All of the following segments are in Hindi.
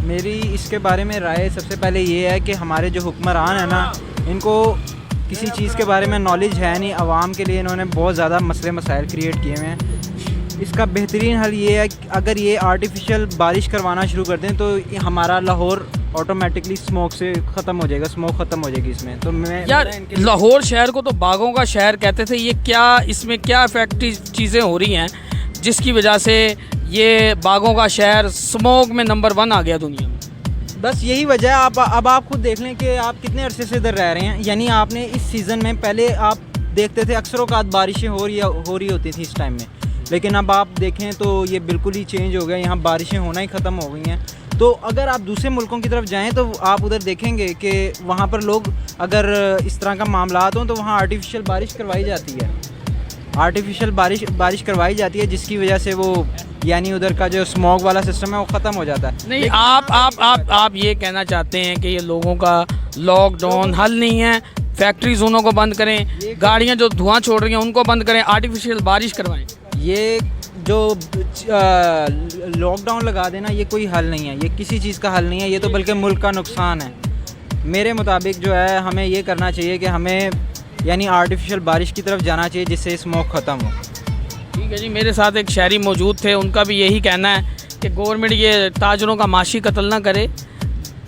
मेरी इसके बारे में राय सबसे पहले ये है कि हमारे जो हुक्मरान हैं ना, इनको किसी चीज़ के बारे में नॉलेज है नहीं। आवाम के लिए इन्होंने बहुत ज़्यादा मसले मसाइल क्रिएट किए हुए हैं। इसका बेहतरीन हल ये है कि अगर ये आर्टिफिशियल बारिश करवाना शुरू कर दें तो हमारा लाहौर ऑटोमेटिकली स्मोक से ख़त्म हो जाएगा, स्मोक ख़त्म हो जाएगी इसमें। तो मैं यार लाहौर शहर को तो बागों का शहर कहते थे, ये क्या इसमें क्या इफेक्टिव चीज़ें हो रही हैं जिसकी वजह से ये बागों का शहर स्मोक में नंबर 1 आ गया दुनिया में? बस यही वजह है। अब आप खुद देख लें कि आप कितने अरसे से इधर रह रहे हैं। यानी आपने इस सीज़न में पहले आप देखते थे अक्सर औक़ात बारिशें हो रही होती थी इस टाइम में, लेकिन अब आप देखें तो ये बिल्कुल ही चेंज हो गया। यहाँ बारिशें होना ही ख़त्म हो गई हैं। तो अगर आप दूसरे मुल्कों की तरफ जाएं तो आप उधर देखेंगे कि वहाँ पर लोग अगर इस तरह का मामलात हों तो वहाँ आर्टिफिशियल बारिश करवाई जाती है। आर्टिफिशियल बारिश करवाई जाती है, जिसकी वजह से वो यानी उधर का जो स्मॉग वाला सिस्टम है वो ख़त्म हो जाता है। नहीं, आप ये कहना चाहते हैं कि ये लोगों का लॉकडाउन हल नहीं है, फैक्ट्रीज उन्हों को बंद करें, गाड़ियाँ जो धुआं छोड़ रही हैं उनको बंद करें, आर्टिफिशियल बारिश करवाएं? ये जो लॉकडाउन लगा देना ये कोई हल नहीं है, ये किसी चीज़ का हल नहीं है, ये तो बल्कि मुल्क का नुकसान है। मेरे मुताबिक जो है हमें ये करना चाहिए कि हमें यानी आर्टिफिशियल बारिश की तरफ जाना चाहिए जिससे स्मोक ख़त्म हो। ठीक है जी, मेरे साथ एक शहरी मौजूद थे, उनका भी यही कहना है कि गवर्नमेंट ये ताजरों का माशी कत्ल ना करे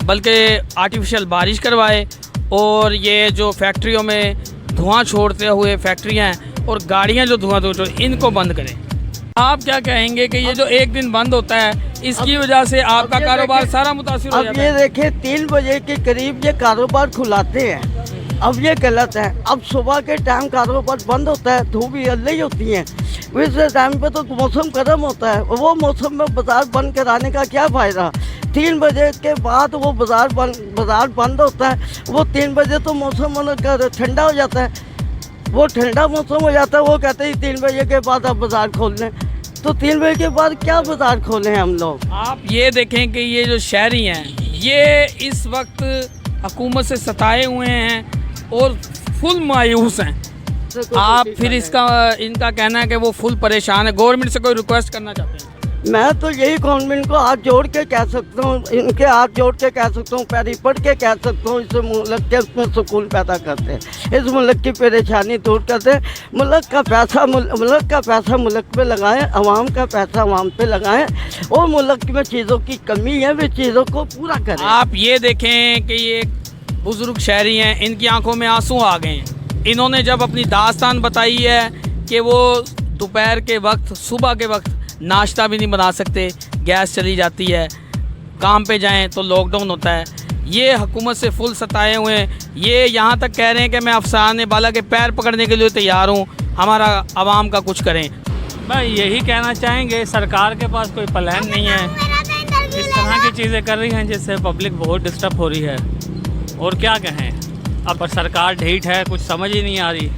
बल्कि आर्टिफिशियल बारिश करवाए, और ये जो फैक्ट्रियों में धुआं छोड़ते हुए फैक्ट्रियाँ हैं और गाड़ियाँ जो धुआं छोड़ती इनको बंद करें। आप क्या कहेंगे कि ये जो एक दिन बंद होता है इसकी वजह से आपका कारोबार सारा मुतासिर हो जाता है? अब ये देखिए 3 बजे के करीब ये कारोबार खुलाते हैं, अब ये गलत है। अब सुबह के टाइम कारोबार बंद होता है, धूप ही होती है, इस टाइम पे तो मौसम गर्म होता है। वो मौसम में बाज़ार बंद कराने का क्या फ़ायदा? 3 बजे के बाद वो बाज़ार बंद होता है। वो 3 बजे तो मौसम ठंडा हो जाता है, वो ठंडा मौसम हो जाता है। वो कहते हैं 3 बजे के बाद आप बाज़ार खोल लें, तो 3 बजे के बाद क्या बाज़ार खोलें हम लोग? आप ये देखें कि ये जो शहरी हैं ये इस वक्त हुकूमत से सताए हुए हैं और फुल मायूस हैं। आप फिर इनका कहना है कि वो फुल परेशान है। गवर्नमेंट से कोई रिक्वेस्ट करना चाहते हैं? मैं तो यही गवर्नमेंट को हाथ जोड़ के कह सकता हूँ, इनके हाथ जोड़ के कह सकता हूँ, पैरी पढ़ के कह सकता हूँ, इस मुल्क के उसमें सुकून पैदा करते हैं, इस मुल्क की परेशानी दूर करते हैं। मुल्क का पैसा मुल्क पे लगाएं, आवाम का पैसा आवाम पे लगाएं, और मुल्क में चीज़ों की कमी है वे चीज़ों को पूरा करें। आप ये देखें कि ये बुज़ुर्ग शहरी हैं, इनकी आंखों में आंसू आ गए हैं। इन्होंने जब अपनी दास्तान बताई है कि वो दोपहर के वक्त सुबह के वक्त नाश्ता भी नहीं बना सकते, गैस चली जाती है, काम पे जाएं तो लॉकडाउन होता है, ये हुकूमत से फुल सताए हुए हैं। ये यहाँ तक कह रहे हैं कि मैं अफसाने बाला के पैर पकड़ने के लिए तैयार हूँ, हमारा आवाम का कुछ करें। भाई यही कहना चाहेंगे, सरकार के पास कोई प्लान नहीं है, इस तरह की चीज़ें कर रही हैं जिससे पब्लिक बहुत डिस्टर्ब हो रही है। और क्या कहें, अब सरकार ढीठ है, कुछ समझ ही नहीं आ रही।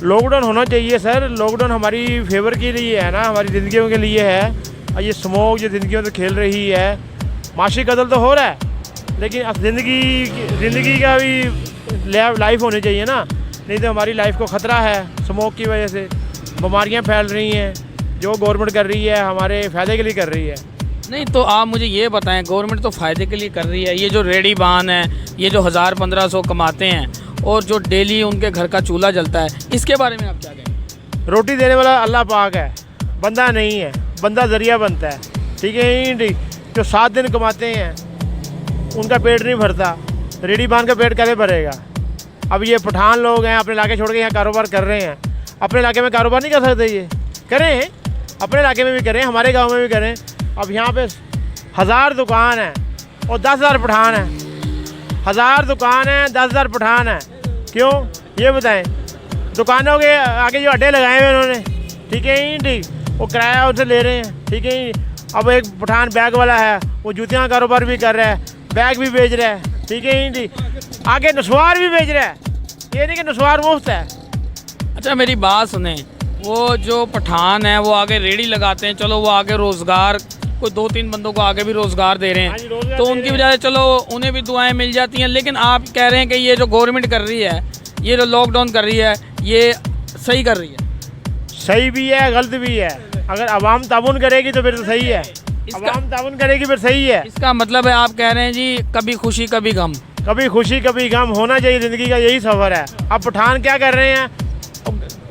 लॉकडाउन होना चाहिए सर, लॉकडाउन हमारी फेवर के लिए है ना, हमारी ज़िंदगियों के लिए है। और ये स्मोक जो ज़िंदगियों से खेल रही है, माशी कत्ल तो हो रहा है, लेकिन अब ज़िंदगी का भी लाइफ होनी चाहिए ना, नहीं तो हमारी लाइफ को ख़तरा है। स्मोक की वजह से बीमारियां फैल रही हैं, जो गवर्नमेंट कर रही है हमारे फ़ायदे के लिए कर रही है। नहीं तो आप मुझे ये बताएं, गवर्नमेंट तो फ़ायदे के लिए कर रही है, ये जो रेडी बान है, ये जो 1000-1500 कमाते हैं और जो डेली उनके घर का चूल्हा जलता है, इसके बारे में आप क्या कहें? रोटी देने वाला अल्लाह पाक है, बंदा नहीं है, बंदा ज़रिया बनता है। ठीक है ही, जो 7 दिन कमाते हैं उनका पेट नहीं भरता, रेडी बान का पेट कैसे भरेगा? अब ये पठान लोग हैं, अपने इलाके छोड़ के यहाँ कारोबार कर रहे हैं। अपने इलाके में कारोबार नहीं कर सकते? ये करें, अपने इलाके में भी करें, हमारे गाँव में भी करें। अब यहाँ पे 1000 दुकान है और 10,000 पठान है। 1000 दुकान है, 10,000 पठान है। क्यों ये बताएं? दुकानों के आगे जो अड्डे लगाए हुए उन्होंने, ठीक है ही, ठीक, वो किराया उनसे ले रहे हैं, ठीक है ही। अब एक पठान बैग वाला है, वो जूतियाँ का कारोबार भी कर रहा है, बैग भी बेच रहा है, ठीक है ही, ठीक, आगे नस्वार भी बेच रहा है। ये नहीं कि नस्वार मुफ्त है। अच्छा मेरी बात सुने, वो जो पठान है वो आगे रेडी लगाते हैं, चलो वो आगे रोज़गार, कोई 2-3 बंदों को आगे भी रोज़गार दे रहे हैं, तो उनकी वजह से चलो उन्हें भी दुआएं मिल जाती हैं। लेकिन आप कह रहे हैं कि ये जो गवर्नमेंट कर रही है, ये जो लॉकडाउन कर रही है, ये सही कर रही है? सही भी है, गलत भी है। अगर आवाम ताबून करेगी तो फिर तो सही है, आवाम ताउन करेगी फिर सही है। इसका मतलब है आप कह रहे हैं जी कभी खुशी कभी गम। कभी खुशी कभी गम होना चाहिए, ज़िंदगी का यही सफ़र है। अब पठान क्या कर रहे हैं,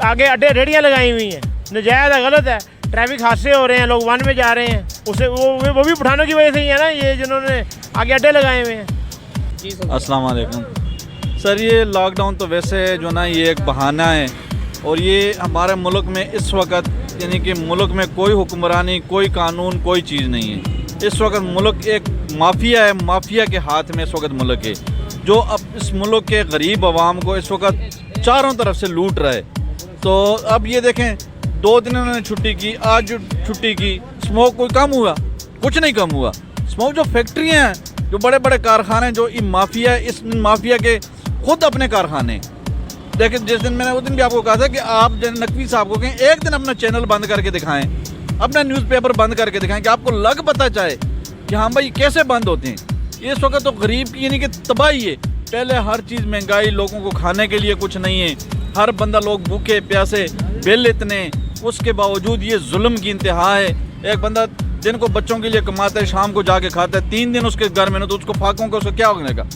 आगे अड्डे रेडियाँ लगाई हुई हैं, नजायज़ है, गलत है। ट्रैफिक हादसे हो रहे हैं, लोग वन में जा रहे हैं, उसे वो भी पठानों की वजह से ही है ना, ये जिन्होंने आगे अड्डे लगाए हुए हैं। अस्सलाम वालेकुम सर। ये लॉकडाउन तो वैसे जो ना ये एक बहाना है, और ये हमारे मुल्क में इस वक्त यानी कि मुल्क में कोई हुक्मरानी, कोई कानून, कोई चीज़ नहीं है। इस वक्त मुल्क एक माफिया है, माफिया के हाथ में इस वक्त मुल्क है, जो अब इस मुल्क के गरीब आवाम को इस वक्त चारों तरफ से लूट रहा है। तो अब ये देखें, 2 दिन उन्होंने छुट्टी की, आज छुट्टी की, स्मोक कोई कम हुआ? कुछ नहीं कम हुआ। स्मोक जो फैक्ट्रियाँ हैं, जो बड़े बड़े कारखाने, जो ये माफिया है, इस माफिया के खुद अपने कारखाने। देखिए जिस दिन मैंने उस दिन भी आपको कहा था कि आप नकवी साहब को कहें एक दिन अपना चैनल बंद करके दिखाएं, अपना न्यूज़पेपर बंद करके दिखाएं कि आपको लग पता चाहे कि हाँ भाई कैसे बंद होते हैं। इस वक्त तो गरीब की यानी कि तबाही है। पहले हर चीज़ महंगाई, लोगों को खाने के लिए कुछ नहीं है, हर बंदा, लोग भूखे प्यासे, बिल इतने, उसके बावजूद ये जुल्म की इंतहा है। एक बंदा दिन को बच्चों के लिए कमाता है, शाम को जाके खाता है, 3 दिन उसके घर में ना, तो उसको फाकों का उसको क्या होने का।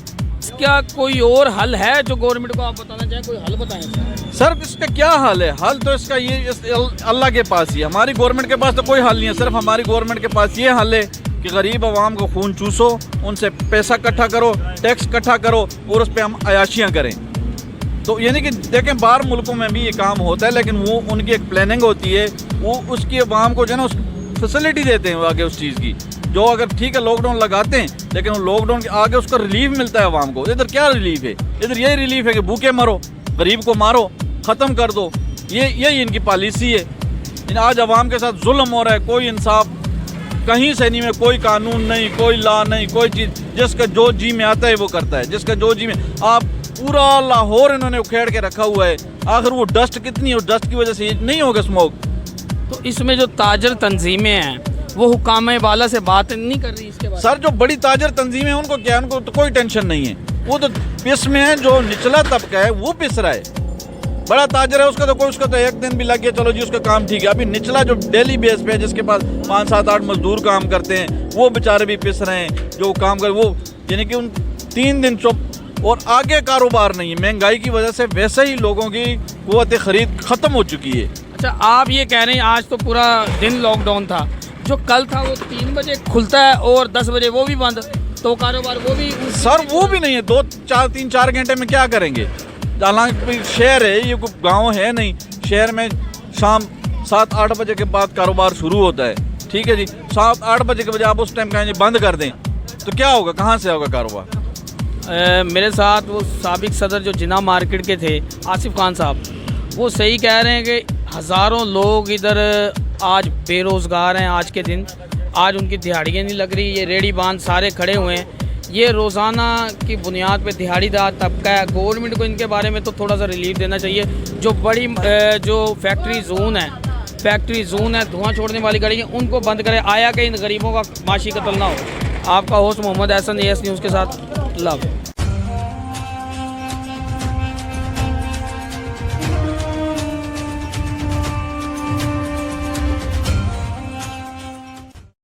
क्या कोई और हल है जो गवर्नमेंट को आप बताना चाहें? कोई हल बताएं सर। इसका क्या हल है? हल तो इसका ये अल्लाह के पास ही है, हमारी गवर्नमेंट के पास तो कोई हल नहीं है। सिर्फ हमारी गवर्नमेंट के पास ये हल है कि गरीब आवाम को खून चूसो, उनसे पैसा इकट्ठा करो, टैक्स इकट्ठा करो, और उस पर हम अयाशियाँ करें। तो यानी कि देखें बाहर मुल्कों में भी ये काम होता है, लेकिन वो उनकी एक प्लानिंग होती है, वो उसकी आवाम को जो है ना उस फैसिलिटी देते हैं आगे उस चीज़ की। जो अगर ठीक है लॉकडाउन लगाते हैं, लेकिन लॉकडाउन के आगे उसका रिलीफ मिलता है आवाम को। इधर क्या रिलीफ है? इधर यही रिलीफ है कि भूखे मरो, गरीब को मारो, ख़त्म कर दो। यही इनकी पॉलिसी है। आज आवाम के साथ जुल्म हो रहा है, कोई इंसाफ कहीं से नहीं, में कोई कानून नहीं, कोई लॉ नहीं, कोई चीज़। जिसका जो जी में आता है वो करता है, जिसका जो जी में। आप पूरा लाहौर इन्होंने उखेड़ के रखा हुआ है। आखिर वो डस्ट कितनी है, उस डस्ट की वजह से ये नहीं होगा स्मोक। तो इसमें जो ताजर तंजीमें हैं वो हुकाम बाला से बात नहीं कर रही इसके बारे? सर जो बड़ी ताजर तंजीमें हैं उनको क्या, उनको तो कोई टेंशन नहीं है, वो तो पिस में है। जो निचला तबका है वो पिस रहा है। बड़ा ताजर है उसका तो कोई, उसका तो एक दिन भी लग गया, चलो जी उसका काम ठीक है। अभी निचला जो डेली बेस पे है, जिसके पास 5, 7, 8 मजदूर काम करते हैं, वो बेचारे भी पिस रहे हैं। जो काम कर वो यानी कि उन 3 दिन चुप, और आगे कारोबार नहीं है। महंगाई की वजह से वैसे ही लोगों की क़ुव्वत ख़रीद ख़त्म हो चुकी है। अच्छा, आप ये कह रहे हैं आज तो पूरा दिन लॉकडाउन था, जो कल था वो 3 बजे खुलता है और 10 बजे वो भी बंद, तो कारोबार वो भी? सर वो भी नहीं है। 3-4 घंटे में क्या करेंगे? हालांकि शहर है, ये कोई गांव है नहीं। शहर में शाम 7-8 बजे के बाद कारोबार शुरू होता है, ठीक है जी। 7-8 बजे के बजे आप उस टाइम कहेंगे बंद कर दें, तो क्या होगा? कहाँ से होगा कारोबार? मेरे साथ वो साबिक सदर जो जिना मार्केट के थे, आसिफ खान साहब, वो सही कह रहे हैं कि हज़ारों लोग इधर आज बेरोज़गार हैं। आज के दिन, आज उनकी दिहाड़ियाँ नहीं लग रही। ये रेडी बांध सारे खड़े हुए हैं। ये रोज़ाना की बुनियाद पे दिहाड़ीदार तबका है। गवर्नमेंट को इनके बारे में तो थोड़ा सा रिलीफ देना चाहिए। जो बड़ी जो फैक्ट्री जोन है, धुआं छोड़ने वाली गाड़ियाँ, उनको बंद करें। आया कि इन गरीबों का माशी कत्ल ना हो। आपका host Mohammad Ehsan, AS news के साथ। लव।